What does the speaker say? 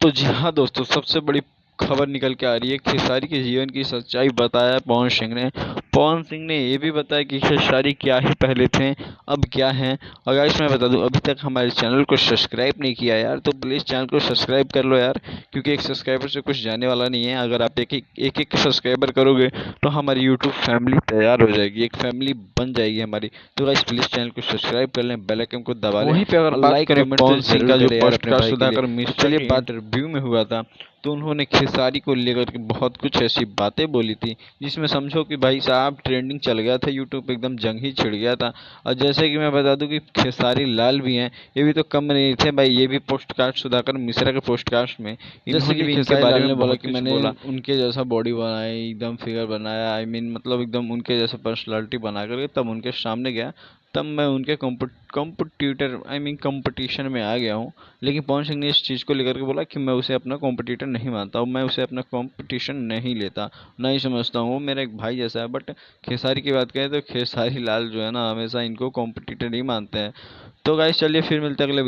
तो जी हाँ दोस्तों, सबसे बड़ी खबर निकल के आ रही है। खेसारी के जीवन की सच्चाई बताया पवन सिंह ने। पवन सिंह ने ये भी बताया कि खेसारी क्या ही पहले थे, अब क्या हैं। और गाइस मैं बता दूं, अभी तक हमारे चैनल को सब्सक्राइब नहीं किया यार, तो प्लीज़ चैनल को सब्सक्राइब कर लो यार, क्योंकि एक सब्सक्राइबर से कुछ जाने वाला नहीं है। अगर आप एक सब्सक्राइबर करोगे तो हमारी यूट्यूब फैमिली तैयार हो जाएगी, एक फैमिली बन जाएगी हमारी। तो गाइस प्लीज़ चैनल को सब्सक्राइब कर लें, बेल आइकन को दबा लें। वहीं पे अगर बात लाइक करें कमेंट तो पवन सिंह जरूर का जो करें यार अपने पॉडकास्ट भाई के लिए। सुधाकर मिश्रा के इंटरव्यू में हुआ था, तो उन्होंने खेसारी को लेकर के बहुत कुछ ऐसी बातें बोली थी जिसमें समझो कि भाई साहब ट्रेंडिंग चल गया था, यूट्यूब पे एकदम जंग ही छिड़ गया था। और जैसे कि मैं बता दूं कि खेसारी लाल भी हैं, ये भी तो कम नहीं थे भाई, ये भी पोस्टकास्ट सुधाकर मिश्रा के पोस्टकास्ट में जैसे इन्होंने कि भी इनके खेसारी बारे लाल ने में बोला बहुत कि कुछ मैंने बोला। उनके जैसा बॉडी बनाई, एकदम फिगर बनाया, आई मीन मतलब एकदम उनके जैसा पर्सनालिटी बना करके तब उनके सामने गया, तब मैं उनके कॉम्पिटिटर आई मीन कंपटीशन में आ गया हूँ। लेकिन पवन सिंह ने इस चीज़ को लेकर के बोला कि मैं उसे अपना कॉम्पिटिटर नहीं मानता हूँ, मैं उसे अपना कॉम्पिटिशन नहीं लेता, नहीं समझता हूँ, वो मेरा एक भाई जैसा है। बट खेसारी की बात करें तो खेसारी लाल जो है ना, हमेशा इनको कॉम्पिटिटर ही मानते हैं। तो गाइस चलिए फिर मिलते हैं अगले